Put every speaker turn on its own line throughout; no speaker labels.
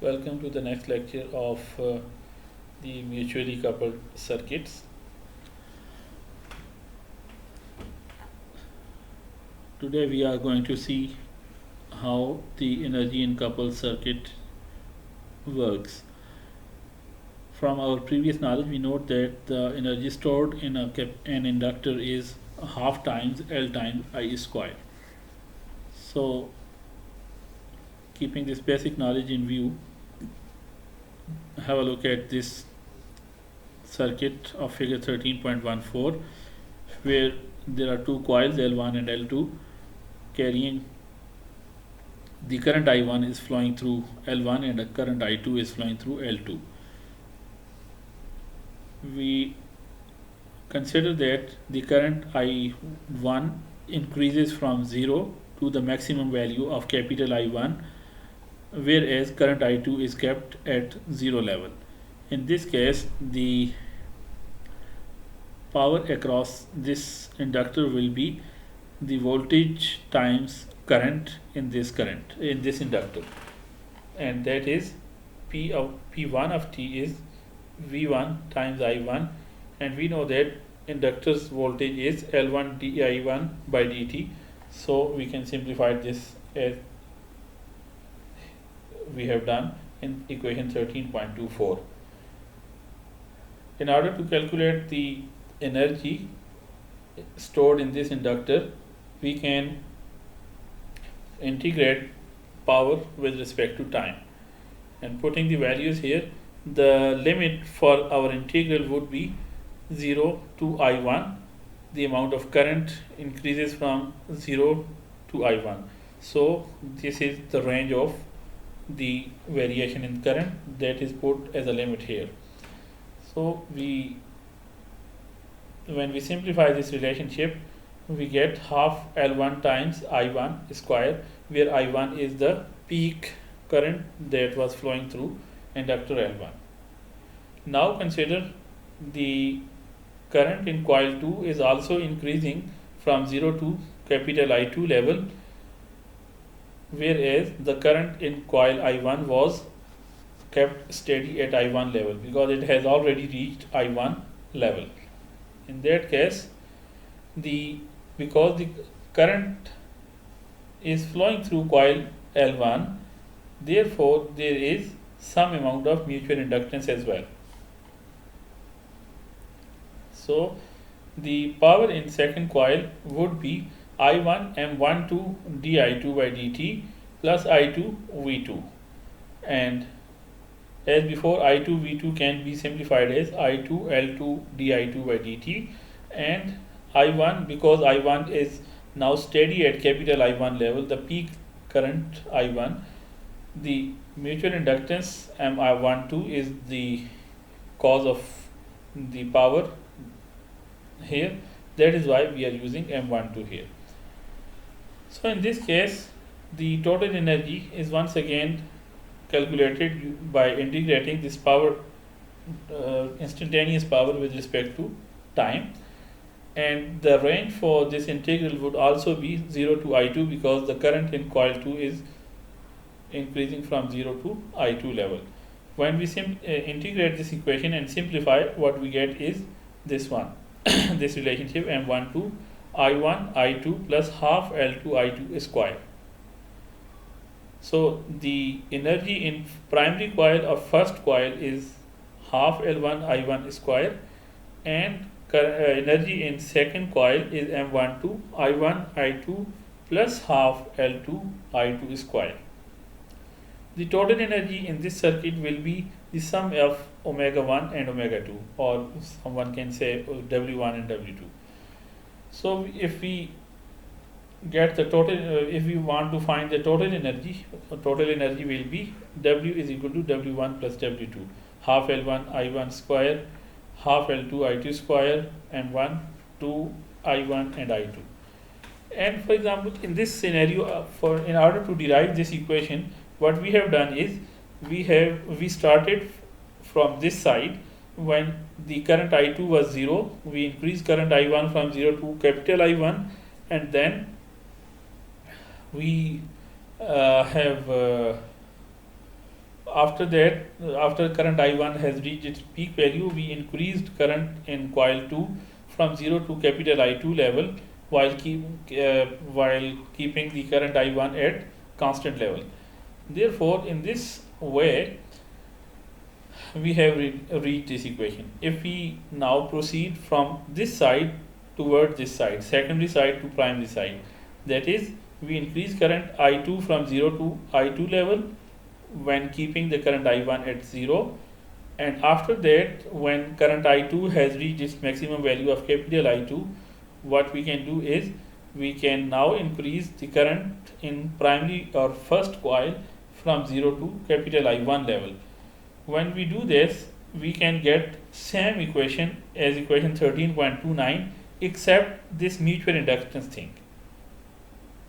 Welcome to the next lecture of the mutually coupled circuits. Today we are going to see how the energy in coupled circuit works. From our previous knowledge, we note that the energy stored in an inductor is half times L times I square. So, keeping this basic knowledge in view, have a look at this circuit of figure 13.14, where there are two coils L1 and L2 carrying the current I1 is flowing through L1 and the current I2 is flowing through L2. We consider that the current I1 increases from 0 to the maximum value of capital I1, whereas current I2 is kept at 0 level. In this case, the power across this inductor will be the voltage times current in this inductor, and that is P1 of T is V1 times I1, and we know that inductor's voltage is L1 di1 by dt, so we can simplify this as we have done in equation 13.24. In order to calculate the energy stored in this inductor, we can integrate power with respect to time, and putting the values here, the limit for our integral would be 0 to I1. The amount of current increases from 0 to I1, so this is the range of the variation in current that is put as a limit here. So when we simplify this relationship, we get half L1 times I1 square, where I1 is the peak current that was flowing through inductor L1. Now consider the current in coil 2 is also increasing from 0 to capital I2 level, whereas the current in coil I1 was kept steady at I1 level because it has already reached I1 level. In that case, because the current is flowing through coil L1, therefore there is some amount of mutual inductance as well. So the power in second coil would be I1 M12 di2 by dt plus I2 V2, and as before, I2 V2 can be simplified as I2 L2 di2 by dt, and I1, because I1 is now steady at capital I1 level, the peak current I1, the mutual inductance Mi12 is the cause of the power here. That is why we are using M12 here. So in this case, the total energy is once again calculated by integrating this power, instantaneous power with respect to time, and the range for this integral would also be 0 to I2 because the current in coil 2 is increasing from 0 to I2 level. When we integrate this equation and simplify, what we get is this one this relationship M12 I1 I2 plus half L2 I2 square. So the energy in primary coil of first coil is half L1 I1 square, and energy in second coil is M12 I1 I2 plus half L2 I2 square. The total energy in this circuit will be the sum of omega 1 and omega 2, or someone can say W1 and W2. So if we get the total, if we want to find the total energy will be W is equal to W1 plus W2, half L1 I1 square, half L2 I2 square, and 1 2 I1 and I2. And for example, in this scenario, in order to derive this equation, what we have done is we started from this side. When the current I2 was 0, we increased current I1 from 0 to capital I1, and then we have after that, after current I1 has reached its peak value, we increased current in coil 2 from 0 to capital I2 level while keeping the current I1 at constant level. Therefore, in this way, we have reached this equation. If we now proceed from this side toward this side, secondary side to primary side, that is, we increase current I2 from 0 to I2 level when keeping the current I1 at 0, and after that, when current I2 has reached its maximum value of capital I2, what we can do is we can now increase the current in primary or first coil from 0 to capital I1 level. When we do this, we can get same equation as equation 13.29, except this mutual inductance thing.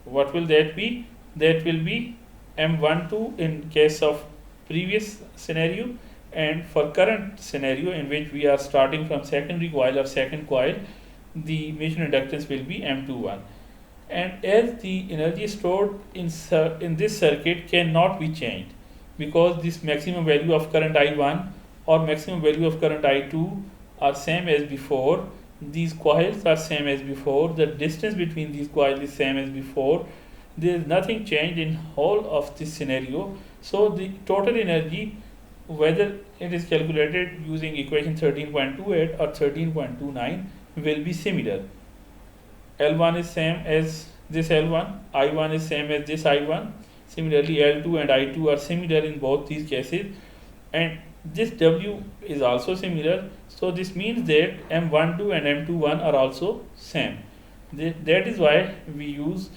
What will that be? That will be M12 in case of previous scenario, and for current scenario in which we are starting from secondary coil or second coil, the mutual inductance will be M21. And as the energy stored in this circuit cannot be changed, because this maximum value of current I1 or maximum value of current I2 are same as before, these coils are same as before, the distance between these coils is same as before, there is nothing changed in whole of this scenario. So the total energy, whether it is calculated using equation 13.28 or 13.29, will be similar. L1 is same as this L1, I1 is same as this I1. Similarly, L2 and I2 are similar in both these cases, and this W is also similar. So this means that M12 and M21 are also same. That is why we use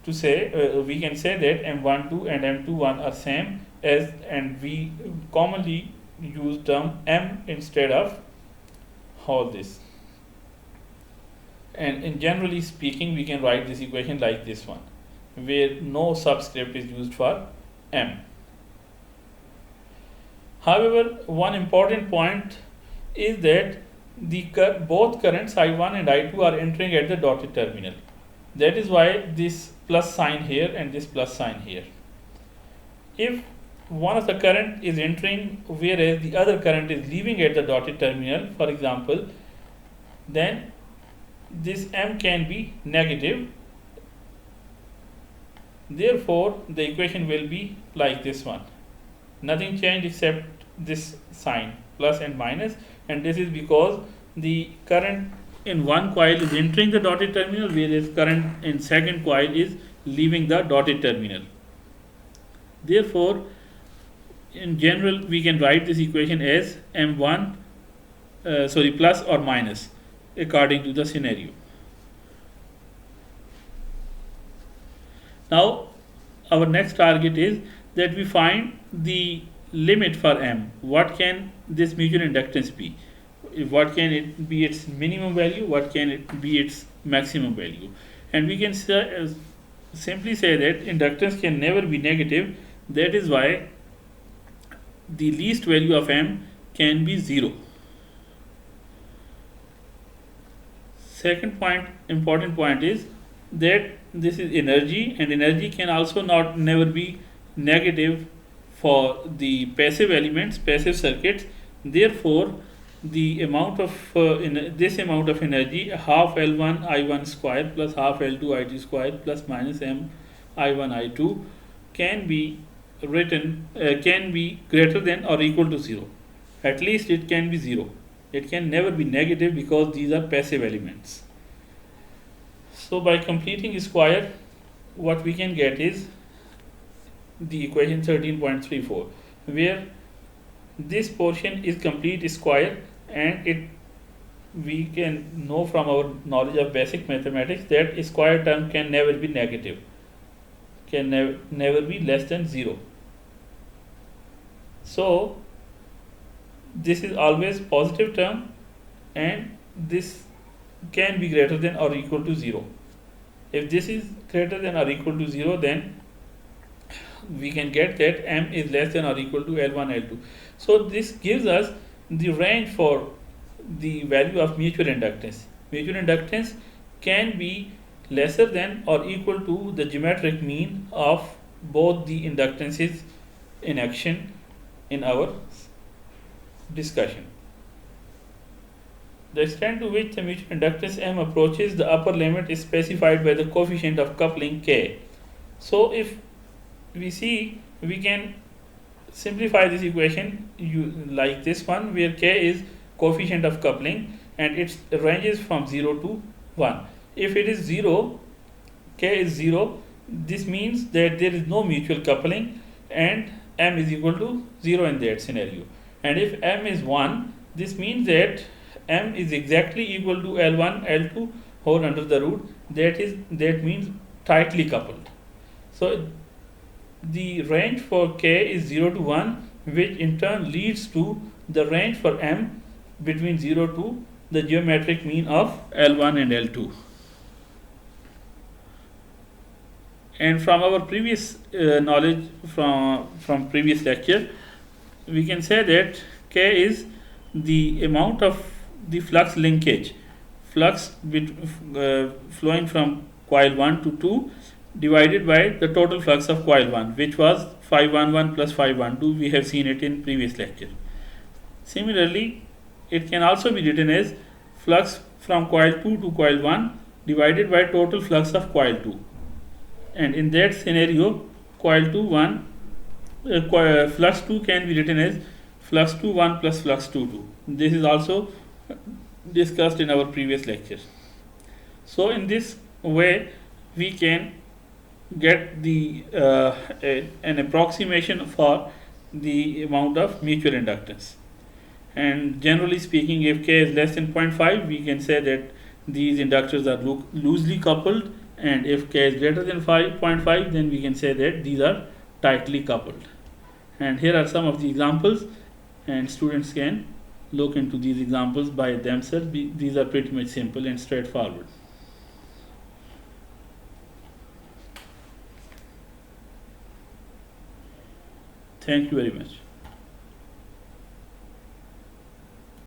to say we can say that M12 and M21 are same, as, and we commonly use term M instead of all this. And in generally speaking, we can write this equation like this one, where no subscript is used for M. However, one important point is that both currents I1 and I2 are entering at the dotted terminal. That is why this plus sign here and this plus sign here. If one of the current is entering whereas the other current is leaving at the dotted terminal, for example, then this M can be negative. Therefore, the equation will be like this one. Nothing changed except this sign, plus and minus, and this is because the current in one coil is entering the dotted terminal, whereas current in second coil is leaving the dotted terminal. Therefore, in general, we can write this equation as M1, plus or minus, according to the scenario. Now, our next target is that we find the limit for M. What can this mutual inductance be? What can it be its minimum value? What can it be its maximum value? And we can simply say that inductance can never be negative. That is why the least value of M can be 0. Second important point is that this is energy, and energy can also never be negative for the passive elements, passive circuits. Therefore, the amount of this amount of energy, half L1 I1 square plus half L2 I2 square plus minus M I1 I2, can be written can be greater than or equal to 0. At least it can be 0. It can never be negative because these are passive elements. So by completing square, what we can get is the equation 13.34, where this portion is complete square, and we can know from our knowledge of basic mathematics that square term can never be negative, can never be less than 0. So this is always positive term, and this can be greater than or equal to 0. If this is greater than or equal to 0, then we can get that M is less than or equal to L1, L2. So this gives us the range for the value of mutual inductance. Mutual inductance can be lesser than or equal to the geometric mean of both the inductances in action, in our discussion. The extent to which the mutual inductance M approaches the upper limit is specified by the coefficient of coupling K. So if we see, we can simplify this equation like this one, where K is coefficient of coupling and it ranges from 0 to 1. If it is 0, K is 0, this means that there is no mutual coupling and M is equal to 0 in that scenario. And if M is 1, this means that M is exactly equal to L1, L2 whole under the root. That means tightly coupled. So the range for K is 0 to 1, which in turn leads to the range for M between 0 to the geometric mean of L1 and L2. And from our previous knowledge from previous lecture, we can say that K is the amount of the flux linkage, flux flowing from coil 1 to 2 divided by the total flux of coil 1, which was 511 plus 512. We have seen it in previous lecture. Similarly, it can also be written as flux from coil 2 to coil 1 divided by total flux of coil 2. And in that scenario, coil 2 1 flux 2 can be written as flux 2 1 plus flux 2 2. This is also discussed in our previous lecture. So in this way, we can get the an approximation for the amount of mutual inductance. And generally speaking, if K is less than 0.5, we can say that these inductors are loosely coupled, and if K is greater than 0.5, then we can say that these are tightly coupled. And here are some of the examples, and students can look into these examples by themselves. These are pretty much simple and straightforward. Thank you very much.